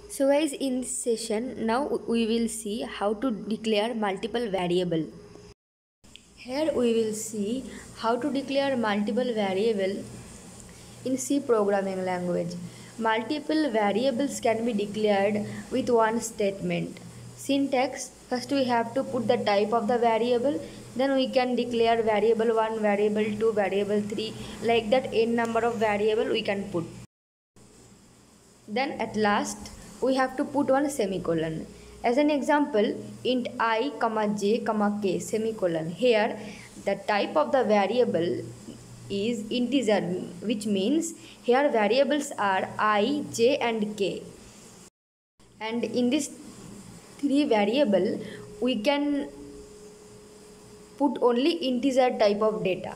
So guys, in this session now we will see how to declare multiple variable. Here we will see how to declare multiple variable in C programming language. Multiple variables can be declared with one statement. Syntax: first we have to put the type of the variable, then we can declare variable 1, variable 2, variable 3, like that n number of variable we can put. Then at last we have to put one semicolon. As an example, int I comma j comma k semicolon. Here the type of the variable is integer, which means here variables are I, j and k. And in this three variable we can put only integer type of data.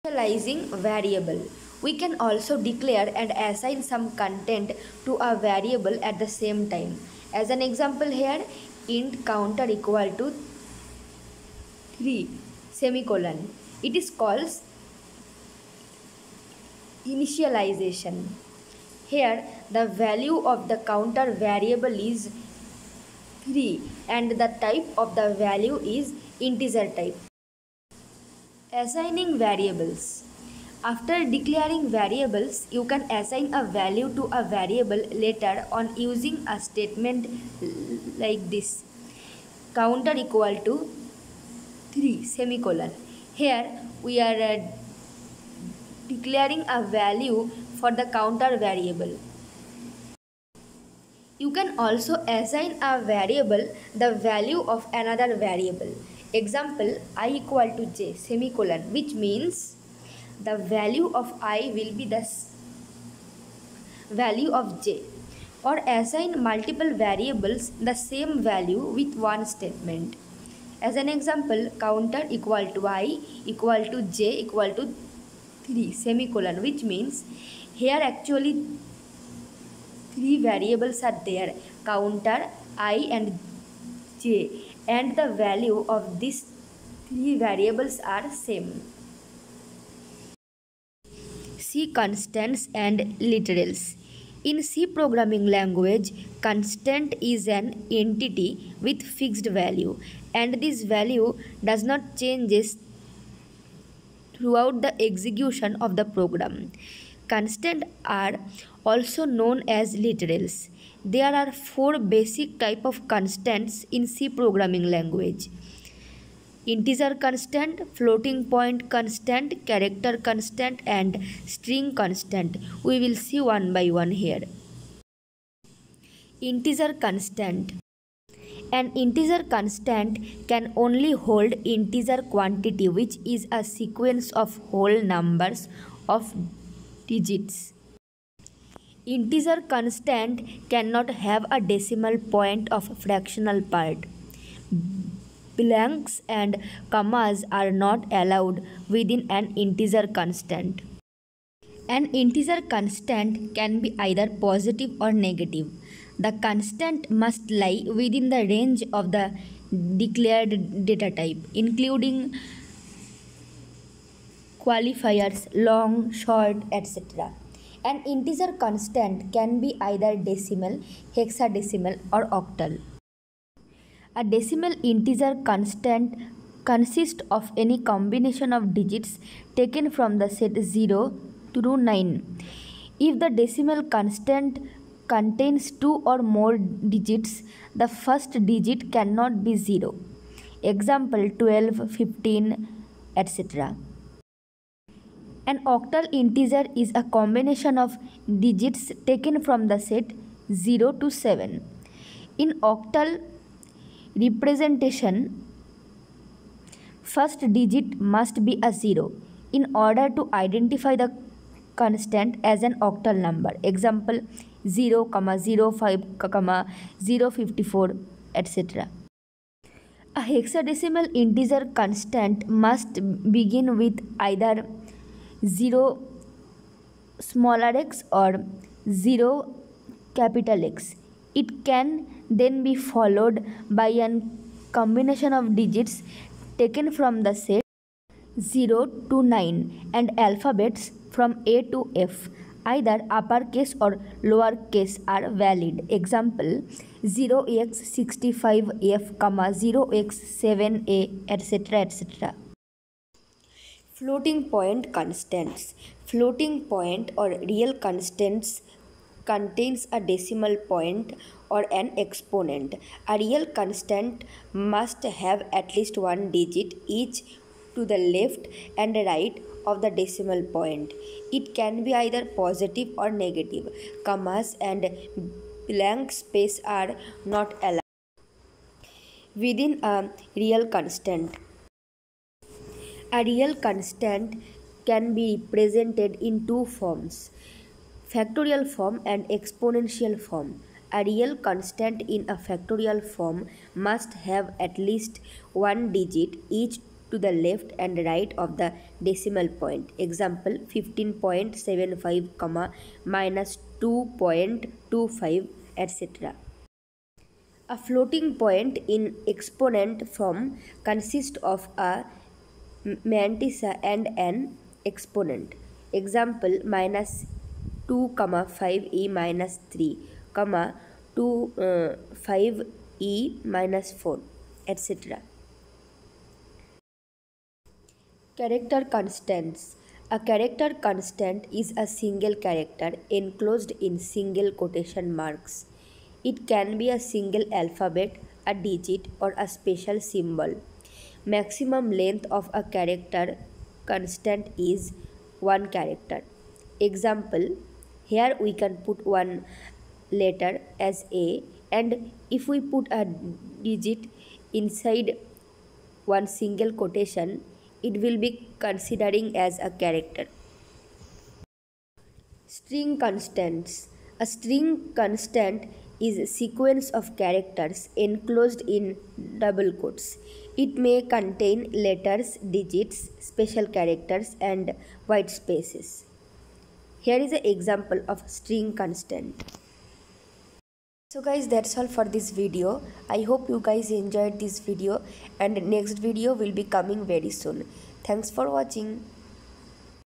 Initializing variable. We can also declare and assign some content to a variable at the same time. As an example here, int counter equal to 3 semicolon. It is called initialization. Here the value of the counter variable is 3 and the type of the value is integer type. Assigning variables. After declaring variables, you can assign a value to a variable later on using a statement like this. Counter equal to 3 semicolon. Here we are declaring a value for the counter variable. You can also assign a variable the value of another variable. Example, I equal to j semicolon, which means the value of I will be the value of j. Or assign multiple variables the same value with one statement. As an example, counter equal to I equal to j equal to 3 semicolon, which means here actually three variables are there, counter, I and j, and the value of these three variables are same. C constants and literals. In C programming language, constant is an entity with fixed value, and this value does not changes throughout the execution of the program. Constants are also known as literals. There are four basic type of constants in C programming language: integer constant, floating point constant, character constant and string constant. We will see one by one here. Integer constant. An integer constant can only hold integer quantity, which is a sequence of whole numbers of digits. Integer constant cannot have a decimal point of fractional part. Blanks and commas are not allowed within an integer constant. An integer constant can be either positive or negative. The constant must lie within the range of the declared data type, including qualifiers, long, short, etc. An integer constant can be either decimal, hexadecimal, or octal. A decimal integer constant consists of any combination of digits taken from the set 0 through 9. If the decimal constant contains 2 or more digits, the first digit cannot be 0. Example 12, 15, etc. An octal integer is a combination of digits taken from the set 0 to 7. In octal representation, first digit must be a 0 in order to identify the constant as an octal number. Example 0, 05, 054, etc. A hexadecimal integer constant must begin with either 0 smaller x or 0 capital X. It can then be followed by a combination of digits taken from the set 0 to 9 and alphabets from A to F. Either uppercase or lowercase are valid. Example 0x65f, 0x7a, etc. etc. Floating point constants. Floating point or real constants contains a decimal point or an exponent. A real constant must have at least one digit each to the left and right of the decimal point. It can be either positive or negative. Commas and blank space are not allowed within a real constant. A real constant can be represented in two forms, factorial form and exponential form. A real constant in a factorial form must have at least one digit each to the left and right of the decimal point. Example 15.75, minus 2.25, etc. A floating point in exponent form consists of a mantissa and an exponent. Example minus 2, 5e minus 3, 2, 5e minus 4, etc. Character constants. A character constant is a single character enclosed in single quotation marks. It can be a single alphabet, a digit, or a special symbol. Maximum length of a character constant is one character. Example, here we can put one letter as A, and if we put a digit inside one single quotation, it will be considering as a character. String constants. A string constant is a sequence of characters enclosed in double quotes. It may contain letters, digits, special characters, and white spaces. Here is an example of string constant. So guys, that's all for this video. I hope you guys enjoyed this video, and next video will be coming very soon. Thanks for watching.